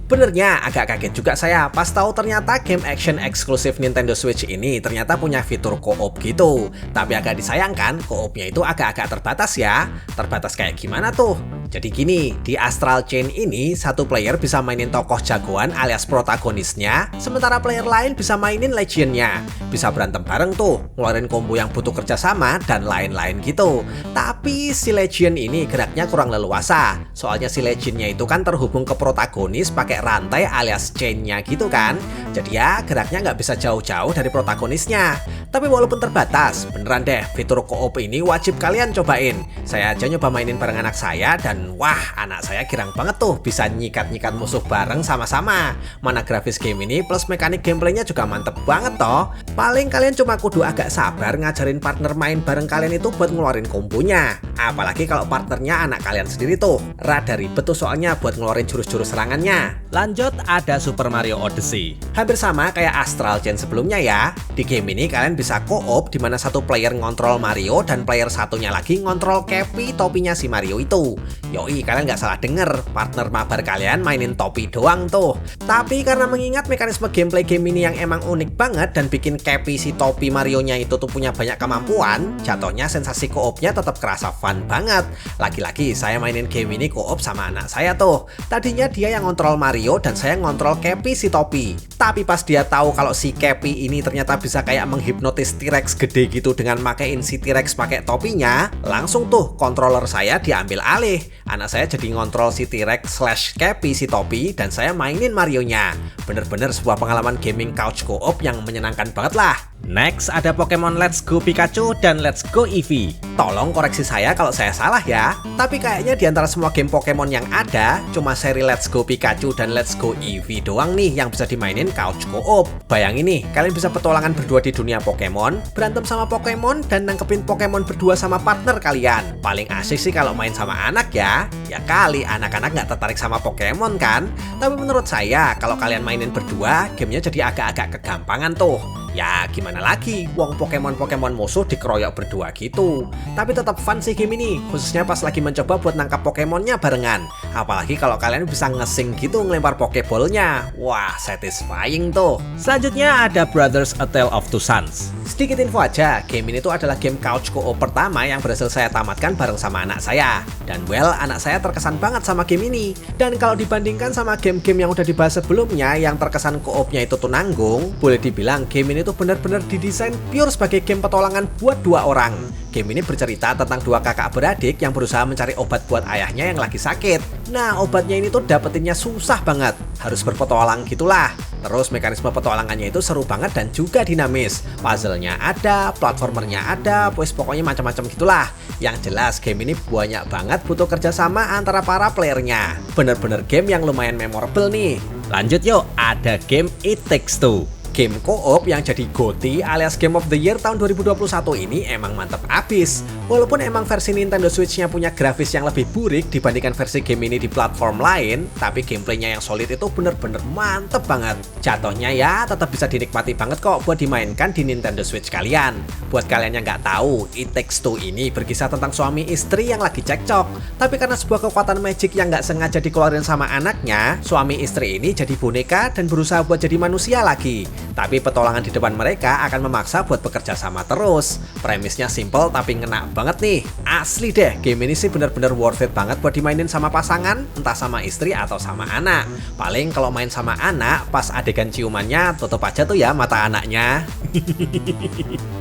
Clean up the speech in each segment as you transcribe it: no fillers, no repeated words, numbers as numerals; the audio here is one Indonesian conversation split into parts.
Benernya agak kaget juga saya pas tahu ternyata game action eksklusif Nintendo Switch ini ternyata punya fitur co-op gitu. Tapi agak disayangkan, co-opnya itu agak-agak terbatas ya. Terbatas kayak gimana tuh? Jadi gini, di Astral Chain ini satu player bisa mainin tokoh jagoan alias protagonisnya, sementara player lain bisa mainin legionnya. Bisa berantem bareng tuh, ngeluarin combo yang butuh kerjasama dan lain-lain gitu. Tapi si legion ini geraknya kurang leluasa, soalnya si legionnya itu kan terhubung ke protagonis pakai rantai alias chainnya gitu kan. Jadi ya geraknya nggak bisa jauh-jauh dari protagonisnya. Tapi walaupun terbatas, beneran deh fitur co-op ini wajib kalian cobain. Saya aja nyoba mainin bareng anak saya dan wah, anak saya girang banget tuh bisa nyikat-nyikat musuh bareng sama-sama. Mana grafis game ini plus mekanik gameplaynya juga mantep banget toh. Paling kalian cuma kudu agak sabar ngajarin partner main bareng kalian itu buat ngeluarin kombonya. Apalagi kalau partnernya anak kalian sendiri tuh. Rada ribet tuh soalnya buat ngeluarin jurus-jurus serangannya. Lanjut ada Super Mario Odyssey. Hampir sama kayak Astral Chain sebelumnya ya. Di game ini kalian bisa co-op di mana satu player ngontrol Mario dan player satunya lagi ngontrol Cappy topinya si Mario itu. Yoi, kalian nggak salah denger, partner mabar kalian mainin topi doang tuh. Tapi karena mengingat mekanisme gameplay game ini yang emang unik banget dan bikin Cappy si topi Mario-nya itu tuh punya banyak kemampuan, jatuhnya sensasi co-opnya tetap kerasa fun banget. Lagi-lagi saya mainin game ini co-op sama anak saya tuh. Tadinya dia yang ngontrol Mario dan saya ngontrol Cappy si topi. Tapi pas dia tahu kalau si Cappy ini ternyata bisa kayak menghipnotis T-Rex gede gitu dengan makein si T-Rex pakai topinya, langsung tuh controller saya diambil alih. Anak saya jadi ngontrol si T-Rex / Cappy si topi dan saya mainin Mario-nya. Bener-bener sebuah pengalaman gaming couch co-op yang menyenangkan banget lah. Next ada Pokemon Let's Go Pikachu dan Let's Go Eevee. Tolong koreksi saya kalau saya salah ya. Tapi kayaknya di antara semua game Pokemon yang ada, cuma seri Let's Go Pikachu dan Let's Go Eevee doang nih yang bisa dimainin couch co-op. Bayangin nih, kalian bisa petualangan berdua di dunia Pokemon, berantem sama Pokemon, dan nangkepin Pokemon berdua sama partner kalian. Paling asik sih kalau main sama anak ya. Ya kali anak-anak nggak tertarik sama Pokemon kan? Tapi menurut saya, kalau kalian mainin berdua, gamenya jadi agak-agak kegampangan tuh. Ya gimana lagi, wong Pokemon musuh dikeroyok berdua gitu. Tapi tetap fun sih game ini, khususnya pas lagi mencoba buat nangkap Pokemonnya barengan. Apalagi kalau kalian bisa ngesing gitu ngelempar Pokeballnya. Wah, satisfying tuh. Selanjutnya ada Brothers A Tale of Two Sons. Sedikit info aja, game ini tuh adalah game couch co-op pertama yang berhasil saya tamatkan bareng sama anak saya. Dan well, anak saya terkesan banget sama game ini. Dan kalau dibandingkan sama game-game yang udah dibahas sebelumnya yang terkesan co-opnya itu tuh nanggung, boleh dibilang game ini tuh benar-benar didesain pure sebagai game petualangan buat dua orang. Game ini bercerita tentang dua kakak beradik yang berusaha mencari obat buat ayahnya yang lagi sakit. Nah, obatnya ini tuh dapetinnya susah banget, harus berpetualang gitulah. Terus mekanisme petualangannya itu seru banget dan juga dinamis. Puzzle-nya ada, platformernya ada, pokoknya macam-macam gitulah. Yang jelas game ini banyak banget butuh kerjasama antara para playernya. Bener-bener game yang lumayan memorable nih. Lanjut yuk, ada game It Takes Two. Game co-op yang jadi GOTY alias Game of the Year tahun 2021 ini emang mantep abis. Walaupun emang versi Nintendo Switch-nya punya grafis yang lebih burik dibandingkan versi game ini di platform lain, tapi gameplaynya yang solid itu bener-bener mantep banget. Jatuhnya ya tetap bisa dinikmati banget kok buat dimainkan di Nintendo Switch kalian. Buat kalian yang nggak tahu, It Takes Two ini berkisah tentang suami istri yang lagi cekcok. Tapi karena sebuah kekuatan magic yang nggak sengaja dikeluarin sama anaknya, suami istri ini jadi boneka dan berusaha buat jadi manusia lagi. Tapi petualangan di depan mereka akan memaksa buat bekerja sama terus. Premisnya simple tapi ngena banget nih. Asli deh, game ini sih bener-bener worth it banget buat dimainin sama pasangan, entah sama istri atau sama anak. Paling kalau main sama anak, pas adegan ciumannya tutup aja tuh ya mata anaknya.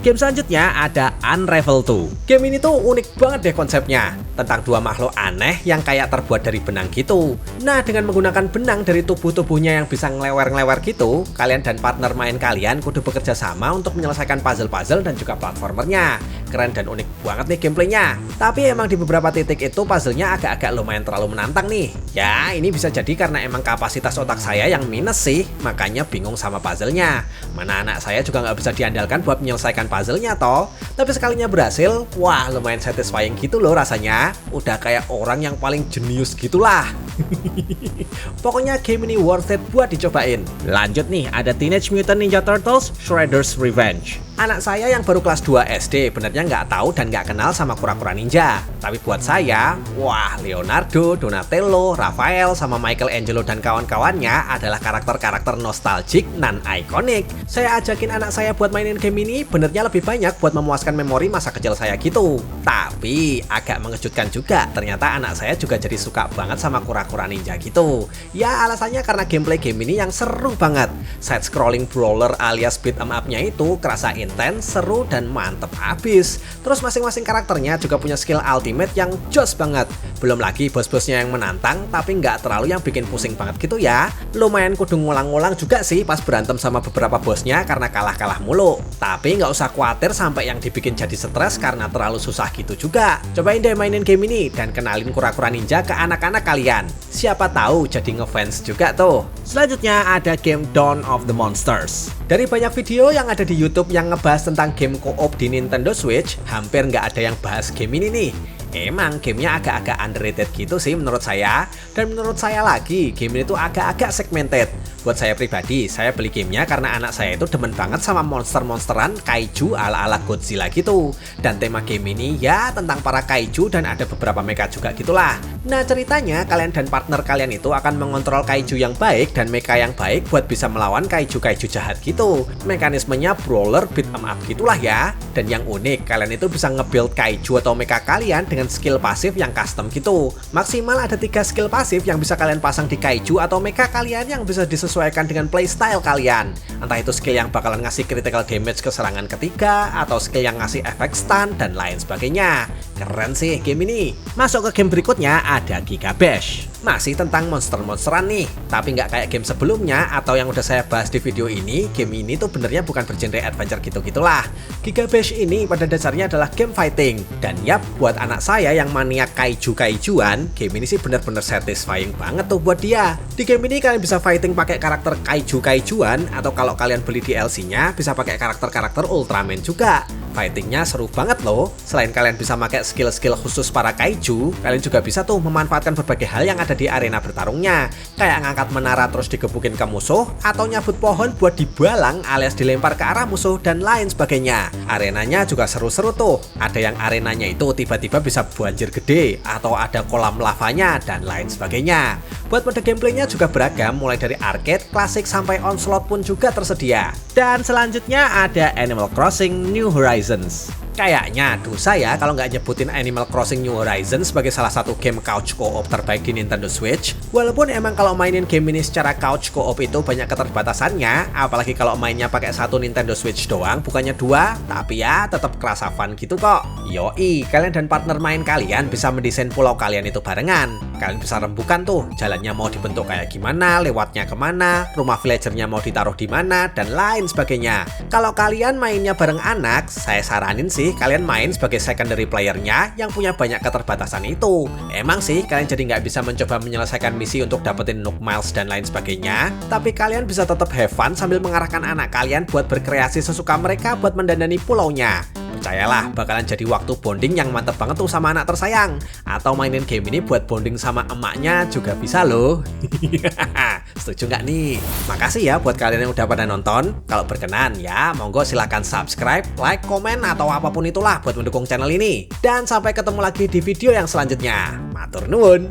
Game selanjutnya ada Unravel 2. Game ini tuh unik banget deh konsepnya. Tentang dua makhluk aneh yang kayak terbuat dari benang gitu. Nah, dengan menggunakan benang dari tubuh-tubuhnya yang bisa ngelewer-ngelewer gitu, kalian dan partner main kalian kudu bekerja sama untuk menyelesaikan puzzle-puzzle dan juga platformernya. Keren dan unik banget nih gameplaynya. Tapi emang di beberapa titik itu puzzlenya agak-agak lumayan terlalu menantang nih. Ya, ini bisa jadi karena emang kapasitas otak saya yang minus sih, makanya bingung sama puzzlenya. Mana anak saya juga nggak bisa diandalkan buat menyelesaikan puzzlenya toh. Tapi sekalinya berhasil, wah lumayan satisfying gitu loh rasanya. Udah kayak orang yang paling jenius gitulah. Pokoknya game ini worth it buat dicobain. Lanjut nih, ada Teenage Mutant Ninja Turtles Shredder's Revenge. Anak saya yang baru kelas 2 SD benernya nggak tahu dan nggak kenal sama kura-kura ninja. Tapi buat saya, wah, Leonardo, Donatello, Raphael, sama Michelangelo dan kawan-kawannya adalah karakter-karakter nostalgic nan ikonik. Saya ajakin anak saya buat mainin game ini benernya lebih banyak buat memuaskan memori masa kecil saya gitu. Tapi agak mengejutkan juga, ternyata anak saya juga jadi suka banget sama kura-kura ninja gitu. Ya alasannya karena gameplay game ini yang seru banget. Side-scrolling brawler alias beat 'em up-nya itu kerasa intens, seru, dan mantep abis. Terus masing-masing karakternya juga punya skill ultimate yang jos banget. Belum lagi bos-bosnya yang menantang, tapi nggak terlalu yang bikin pusing banget gitu ya. Lumayan kudu ngulang-ngulang juga sih pas berantem sama beberapa bosnya karena kalah-kalah mulu. Tapi nggak usah khawatir sampai yang dibikin jadi stres karena terlalu susah gitu juga. Cobain deh mainin game ini dan kenalin kura-kura ninja ke anak-anak kalian. Siapa tahu jadi ngefans juga tuh. Selanjutnya ada game Dawn of the Monsters. Dari banyak video yang ada di YouTube yang ngebahas tentang game co-op di Nintendo Switch, hampir nggak ada yang bahas game ini nih. Emang gamenya agak-agak underrated gitu sih menurut saya. Dan menurut saya lagi, game ini tuh agak-agak segmented. Buat saya pribadi, saya beli gamenya karena anak saya itu demen banget sama monster-monsteran kaiju ala-ala Godzilla gitu. Dan tema game ini ya tentang para kaiju dan ada beberapa mecha juga gitulah. Nah ceritanya, kalian dan partner kalian itu akan mengontrol kaiju yang baik dan mecha yang baik buat bisa melawan kaiju-kaiju jahat gitu. Mekanismenya brawler beat 'em up gitulah ya. Dan yang unik, kalian itu bisa nge-build kaiju atau mecha kalian dengan skill pasif yang custom gitu. Maksimal ada 3 skill pasif yang bisa kalian pasang di kaiju atau mecha kalian yang bisa disesuaikan dengan playstyle kalian. Entah itu skill yang bakalan ngasih critical damage ke serangan ketiga, atau skill yang ngasih efek stun, dan lain sebagainya. Keren sih game ini. Masuk ke game berikutnya ada Giga Bash. Masih tentang monster-monsteran nih, tapi nggak kayak game sebelumnya atau yang udah saya bahas di video ini. Game ini tuh benernya bukan bergenre adventure gitu-gitulah. Giga Bash ini pada dasarnya adalah game fighting. Dan yap, buat anak saya yang maniak kaiju-kaijuan, game ini sih bener-bener satisfying banget tuh buat dia. Di game ini kalian bisa fighting pakai karakter kaiju-kaijuan, atau kalau kalian beli DLC-nya bisa pakai karakter-karakter Ultraman juga. Fightingnya seru banget loh. Selain kalian bisa pakai skill-skill khusus para kaiju, kalian juga bisa tuh memanfaatkan berbagai hal yang ada di arena bertarungnya. Kayak ngangkat menara terus digebukin ke musuh, atau nyabut pohon buat dibalang alias dilempar ke arah musuh, dan lain sebagainya. Arenanya juga seru-seru tuh. Ada yang arenanya itu tiba-tiba bisa banjir gede, atau ada kolam lavanya, dan lain sebagainya. Buat mode gameplaynya juga beragam, mulai dari arcade, klasik, sampai onslaught pun juga tersedia. Dan selanjutnya ada Animal Crossing New Horizons. Kayaknya dosa ya kalau nggak nyebutin Animal Crossing New Horizons sebagai salah satu game couch co-op terbaik di Nintendo Switch. Walaupun emang kalau mainin game ini secara couch co-op itu banyak keterbatasannya, apalagi kalau mainnya pakai satu Nintendo Switch doang, bukannya 2, tapi ya tetap kerasa fun gitu kok. Yoi, kalian dan partner main kalian bisa mendesain pulau kalian itu barengan. Kalian bisa rembukan tuh, jalannya mau dibentuk kayak gimana, lewatnya kemana, rumah villagernya mau ditaruh di mana, dan lain sebagainya. Kalau kalian mainnya bareng anak, saya saranin sih kalian main sebagai secondary playernya yang punya banyak keterbatasan itu. Emang sih kalian jadi nggak bisa mencoba menyelesaikan misi untuk dapetin Nook Miles dan lain sebagainya, tapi kalian bisa tetap have fun sambil mengarahkan anak kalian buat berkreasi sesuka mereka buat mendandani pulaunya. Percayalah, bakalan jadi waktu bonding yang mantep banget tuh sama anak tersayang. Atau mainin game ini buat bonding sama emaknya juga bisa loh. Setuju nggak nih? Makasih ya buat kalian yang udah pada nonton. Kalau berkenan ya, monggo silahkan subscribe, like, komen, atau apapun itulah buat mendukung channel ini. Dan sampai ketemu lagi di video yang selanjutnya. Matur nuwun.